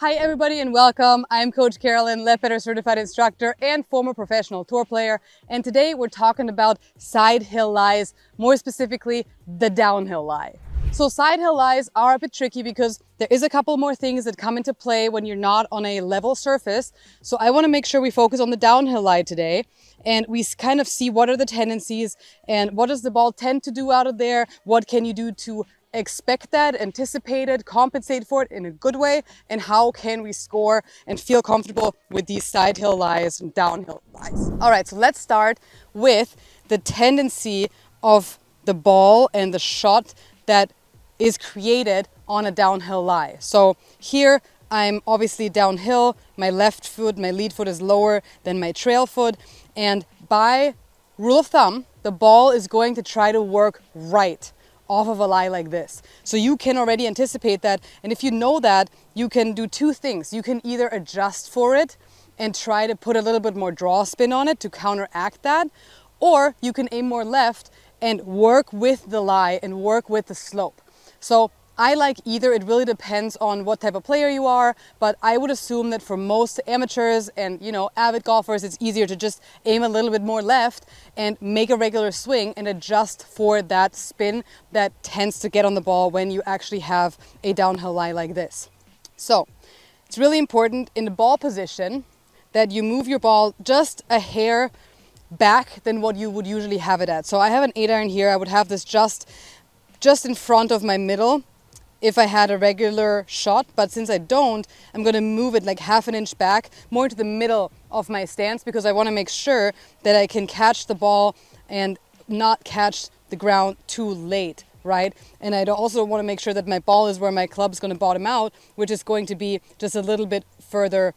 Hi everybody and welcome. I'm Coach Carolin, Leadbetter certified instructor and former professional tour player. And today we're talking about side hill lies, more specifically the downhill lie. So side hill lies are a bit tricky because there is a couple more things that come into play when you're not on a level surface. So I want to make sure we focus on the downhill lie today and we kind of see what are the tendencies and what does the ball tend to do out of there? What can you do to expect that, anticipate it, compensate for it in a good way, and how can we score and feel comfortable with these side hill lies and downhill lies. All right, so let's start with the tendency of the ball and the shot that is created on a downhill lie. So here I'm obviously downhill, my left foot, my lead foot is lower than my trail foot, and by rule of thumb, the ball is going to try to work right off of a lie like this. So you can already anticipate that, and if you know that, you can do two things. You can either adjust for it and try to put a little bit more draw spin on it to counteract that, or you can aim more left and work with the lie and work with the slope. So I like either. It really depends on what type of player you are, but I would assume that for most amateurs and avid golfers, it's easier to just aim a little bit more left and make a regular swing and adjust for that spin that tends to get on the ball when you actually have a downhill lie like this. So it's really important in the ball position that you move your ball just a hair back than what you would usually have it at. So I have an 8-iron here. I would have this just in front of my middle if I had a regular shot, but since I don't, I'm going to move it like half an inch back, more to the middle of my stance, because I want to make sure that I can catch the ball and not catch the ground too late, right? And I also want to make sure that my ball is where my club is going to bottom out, which is going to be just a little bit further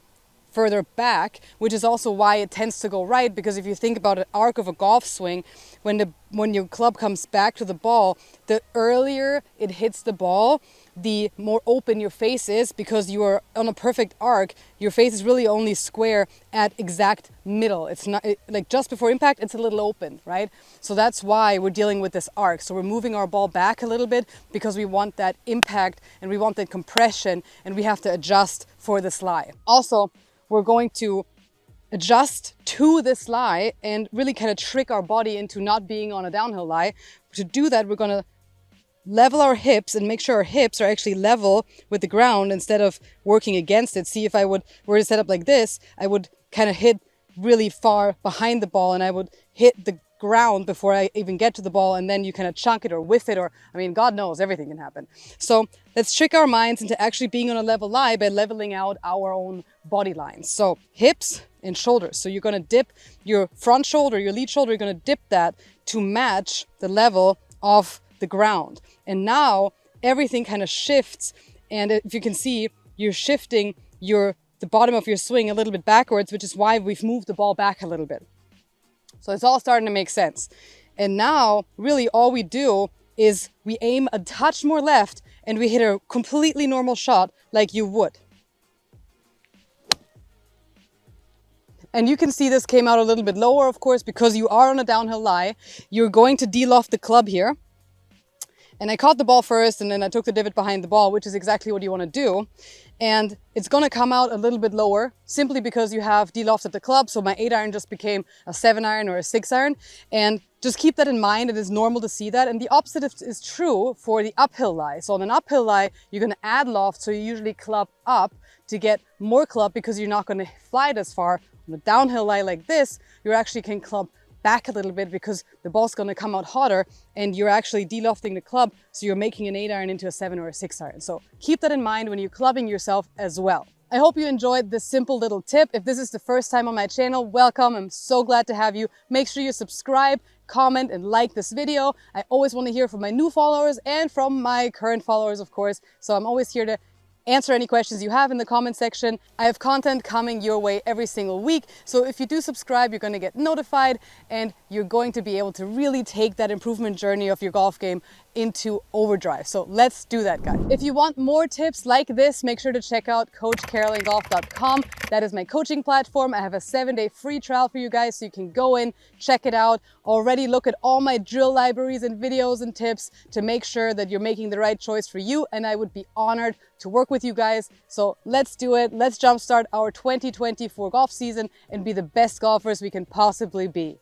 back, which is also why it tends to go right, because if you think about an arc of a golf swing, when your club comes back to the ball, the earlier it hits the ball, the more open your face is, because you are on a perfect arc. Your face is really only square at exact middle. It's not like just before impact, it's a little open, right? So that's why we're dealing with this arc. So we're moving our ball back a little bit because we want that impact and we want that compression, and we have to adjust for this lie. Also, we're going to adjust to this lie and really kind of trick our body into not being on a downhill lie. To do that, we're going to level our hips and make sure our hips are actually level with the ground instead of working against it. See, if I were to set up like this, I would kind of hit really far behind the ball and I would hit the ground before I even get to the ball, and then you kind of chunk it or whiff it, or God knows, everything can happen. So let's trick our minds into actually being on a level lie by leveling out our own body lines. So hips and shoulders. So you're going to dip your front shoulder, your lead shoulder, you're going to dip that to match the level of the ground. And now everything kind of shifts, and if you can see, you're shifting the bottom of your swing a little bit backwards, which is why we've moved the ball back a little bit. So it's all starting to make sense. And now really all we do is we aim a touch more left and we hit a completely normal shot like you would. And you can see this came out a little bit lower, of course, because you are on a downhill lie. You're going to de-loft the club here. And I caught the ball first and then I took the divot behind the ball, which is exactly what you want to do. And it's going to come out a little bit lower simply because you have de-lofted the club. So my 8-iron just became a 7-iron or a 6-iron. And just keep that in mind. It is normal to see that. And the opposite is true for the uphill lie. So on an uphill lie, you're going to add loft. So you usually club up to get more club because you're not going to fly it as far. On a downhill lie like this, you actually can club back a little bit because the ball's going to come out hotter and you're actually de-lofting the club, so you're making an 8-iron into a 7 or a 6-iron. So keep that in mind when you're clubbing yourself as well. I hope you enjoyed this simple little tip. If this is the first time on my channel, welcome. I'm so glad to have you. Make sure you subscribe, comment, and like this video. I always want to hear from my new followers and from my current followers, of course. So I'm always here to answer any questions you have in the comment section. I have content coming your way every single week. So if you do subscribe, you're going to get notified and you're going to be able to really take that improvement journey of your golf game into overdrive. So let's do that, guys. If you want more tips like this, make sure to check out CoachCarolinGolf.com. That is my coaching platform. I have a 7-day free trial for you guys, so you can go in, check it out. Already look at all my drill libraries and videos and tips to make sure that you're making the right choice for you, and I would be honored to work with you guys. So let's do it. Let's jumpstart our 2024 golf season and be the best golfers we can possibly be.